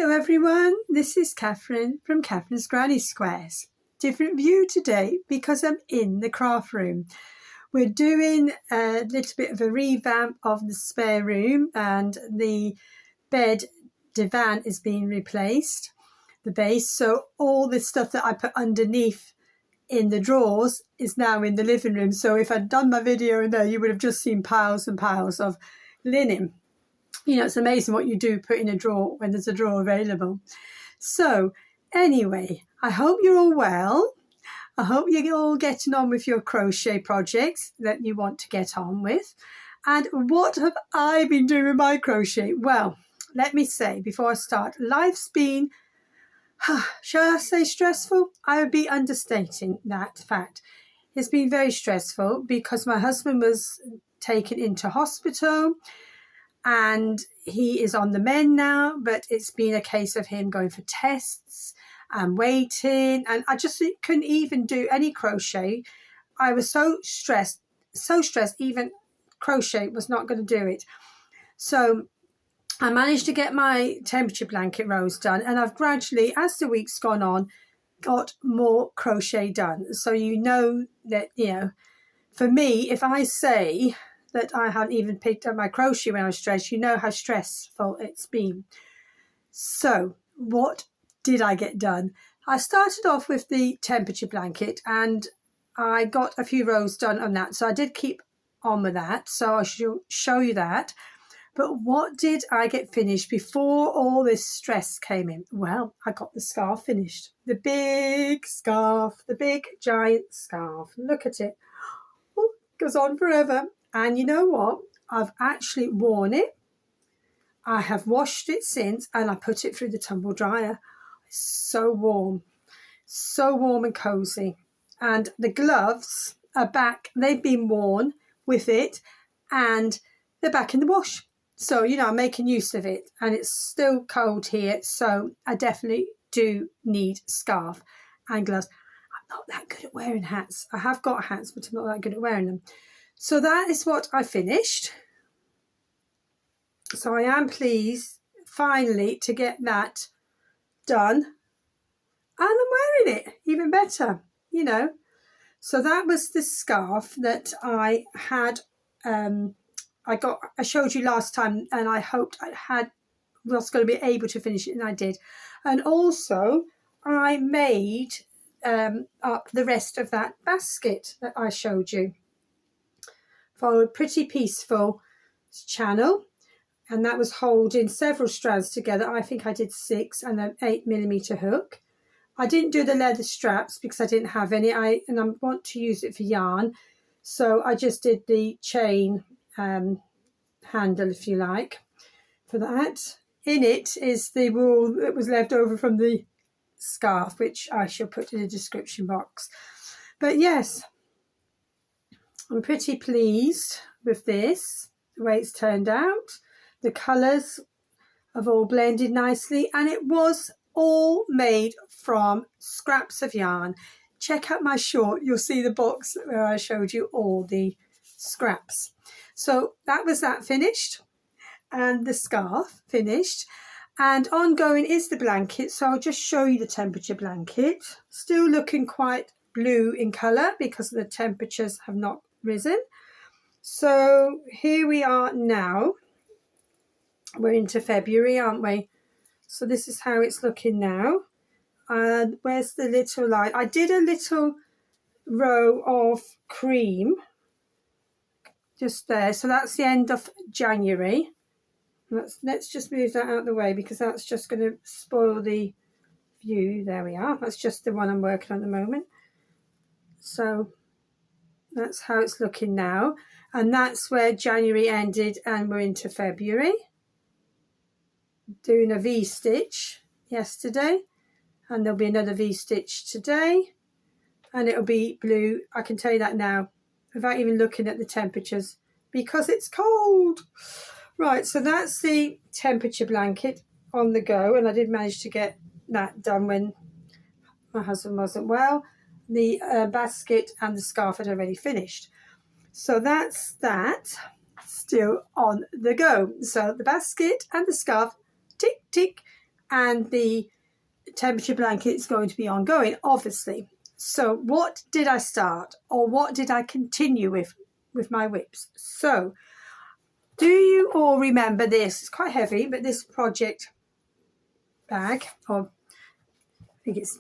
Hello everyone, this is Catherine from Catherine's Granny Squares. Different view today because I'm in the craft room. We're doing a little bit of a revamp of the spare room, and the bed divan is being replaced, the base. So all the stuff that I put underneath in the drawers is now in the living room. So if I'd done my video in there, you would have just seen piles and piles of linen. You know, it's amazing what you do put in a drawer when there's a drawer available. So anyway, I hope you're all well. I hope you're all getting on with your crochet projects that you want to get on with. And what have I been doing with my crochet? Well, let me say before I start, life's been, shall I say stressful? I would be understating that fact. It's been very stressful because my husband was taken into hospital. And he is on the mend now, but it's been a case of him going for tests and waiting. And I just couldn't even do any crochet. I was so stressed, even crochet was not going to do it. So I managed to get my temperature blanket rows done. And I've gradually, as the week's gone on, got more crochet done. So you know that, you know, for me, if I say that I hadn't even picked up my crochet when I was stressed, you know how stressful it's been. So what did I get done? I started off with the temperature blanket and I got a few rows done on that. So I did keep on with that. So I shall show you that. But what did I get finished before all this stress came in? Well, I got the scarf finished. The big scarf, the big giant scarf. Look at it. Oh, it goes on forever. And you know what? I've actually worn it. I have washed it since and I put it through the tumble dryer. It's so warm and cozy. And the gloves are back. They've been worn with it and they're back in the wash. So, you know, I'm making use of it and it's still cold here. So I definitely do need scarf and gloves. I'm not that good at wearing hats. I have got hats, but I'm not that good at wearing them. So that is what I finished. So I am pleased finally to get that done. And I'm wearing it, even better, you know. So that was the scarf that I had, I showed you last time, and I hoped was going to be able to finish it, and I did. And also I made up the rest of that basket that I showed you for a Pretty Peaceful channel, and that was holding several strands together. I think I did 6 and an 8mm hook. I didn't do the leather straps because I didn't have any. I want to use it for yarn, so I just did the chain handle, if you like, for that. In it is the wool that was left over from the scarf, which I shall put in the description box. But yes, I'm pretty pleased with this, the way it's turned out. The colours have all blended nicely, and it was all made from scraps of yarn. Check out my short, you'll see the box where I showed you all the scraps. So that was that finished, and the scarf finished. And ongoing is the blanket, so I'll just show you the temperature blanket. Still looking quite blue in colour because the temperatures have not risen. So here we are now. We're into February, aren't we? So this is how it's looking now. And where's the little line? I did a little row of cream just there. So that's the end of January. Let's just move that out of the way because that's just going to spoil the view. There we are. That's just the one I'm working on at the moment. So that's how it's looking now. And that's where January ended and we're into February. Doing a V-stitch yesterday. And there'll be another V-stitch today. And it'll be blue. I can tell you that now without even looking at the temperatures because it's cold. Right, so that's the temperature blanket on the go. And I did manage to get that done when my husband wasn't well. The basket and the scarf had already finished. So that's that, still on the go. So the basket and the scarf, tick, tick, and the temperature blanket is going to be ongoing, obviously. So what did I start, or what did I continue with my WIPs? So do you all remember this? It's quite heavy, but this project bag, or I think it's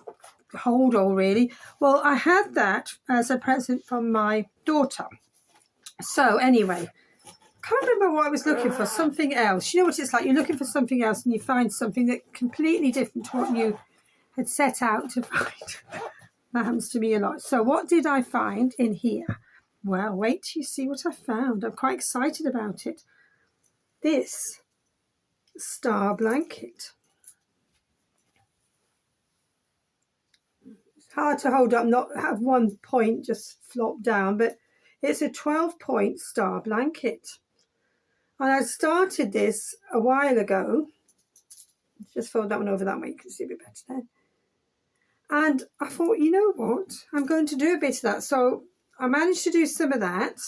hold all really. Well, I had that as a present from my daughter. So anyway, can't remember what I was looking for, something else. You know what it's like, you're looking for something else and you find something that completely different to what you had set out to find. That happens to me a lot. So what did I find in here? Well, wait till you see what I found. I'm quite excited about it. This star blanket. It's hard to hold up, not have one point just flop down, but it's a 12-point star blanket. And I started this a while ago. Just fold that one over that way, you can see a bit better then. And I thought, you know what, I'm going to do a bit of that. So I managed to do some of that,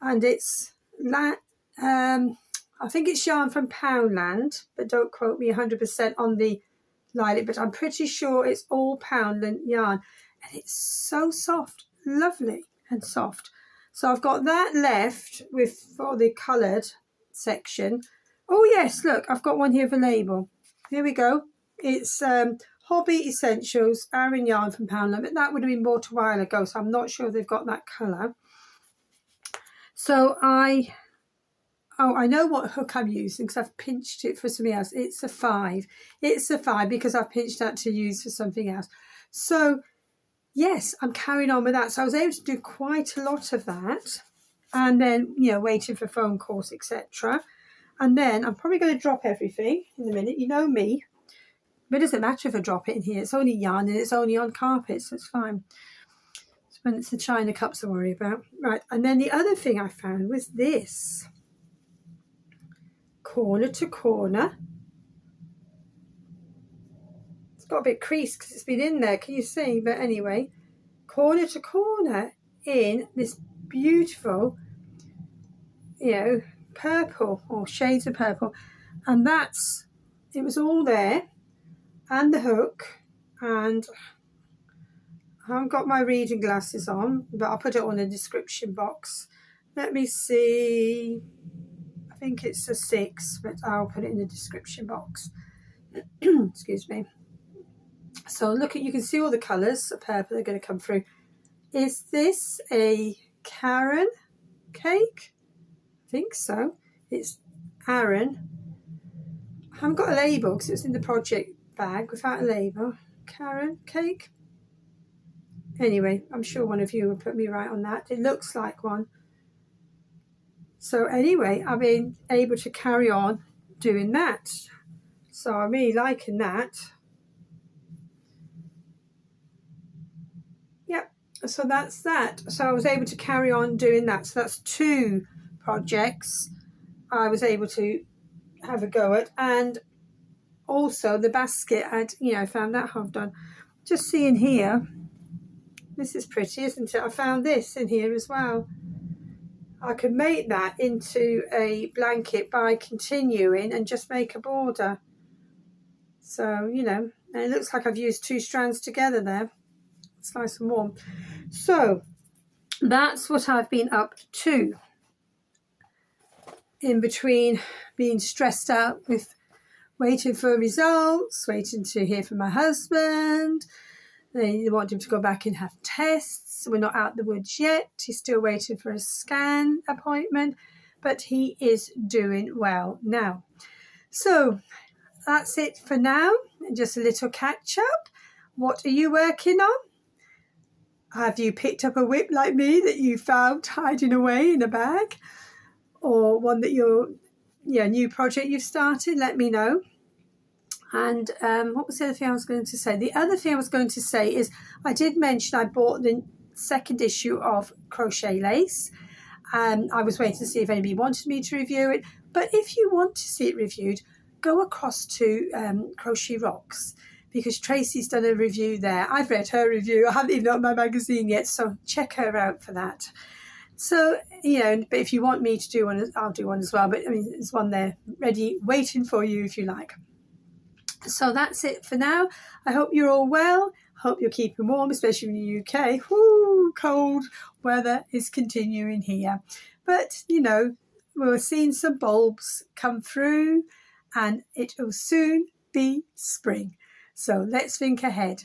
and it's I think it's yarn from Poundland, but don't quote me 100% on the lilac, but I'm pretty sure it's all Poundland yarn, and it's so soft, lovely and soft. So I've got that left for the coloured section. Oh yes, look, I've got one here for label. Here we go. It's Hobby Essentials Aran yarn from Poundland, but that would have been bought a while ago, so I'm not sure they've got that colour. So I know what hook I'm using because I've pinched it for something else. It's a 5. It's a 5 because I've pinched that to use for something else. So yes, I'm carrying on with that. So I was able to do quite a lot of that, and then, you know, waiting for phone calls, etc. And then I'm probably going to drop everything in a minute. You know me. But it doesn't matter if I drop it in here. It's only yarn and it's only on carpet, so it's fine. It's when it's the china cups I worry about. Right, and then the other thing I found was this. Corner to corner. It's got a bit creased because it's been in there, can you see? But anyway, corner to corner in this beautiful, you know, purple or shades of purple. And it was all there. And the hook, and I haven't got my reading glasses on, but I'll put it on the description box. Let me see, I think it's a 6, but I'll put it in the description box. Excuse me. So look at, you can see all the colours of purple that are going to come through. Is this a Aran cake? I think so. It's Aran. I haven't got a label because it's in the project bag without a label. Aran cake. Anyway, I'm sure one of you will put me right on that. It looks like one. So anyway, I've been able to carry on doing that. So I'm really liking that. Yep, so that's that. So I was able to carry on doing that. So that's 2 projects I was able to have a go at. And also the basket, I found that half done. Just seeing here, this is pretty, isn't it? I found this in here as well. I could make that into a blanket by continuing and just make a border. So, you know, and it looks like I've used 2 strands together there. It's nice and warm. So that's what I've been up to in between being stressed out with waiting for results, waiting to hear from my husband. They want him to go back and have tests. We're not out the woods yet. He's still waiting for a scan appointment, but he is doing well now. So that's it for now. Just a little catch up. What are you working on? Have you picked up a WIP like me that you found hiding away in a bag? Or one that new project you've started? Let me know. And what was the other thing I was going to say? The other thing I was going to say is I did mention I bought the 2nd issue of Crochet Lace. I was waiting to see if anybody wanted me to review it. But if you want to see it reviewed, go across to Crochet Rocks, because Tracy's done a review there. I've read her review. I haven't even got my magazine yet, so check her out for that. So, but if you want me to do one, I'll do one as well. But I mean, there's one there ready, waiting for you if you like. So that's it for now. I hope you're all well. Hope you're keeping warm, especially in the UK. Whoo, cold weather is continuing here. But, you know, we're seeing some bulbs come through and it will soon be spring. So let's think ahead.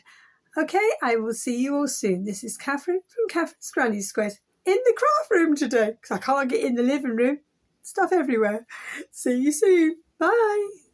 Okay, I will see you all soon. This is Catherine from Catherine's Granny Squares in the craft room today because I can't get in the living room. Stuff everywhere. See you soon. Bye.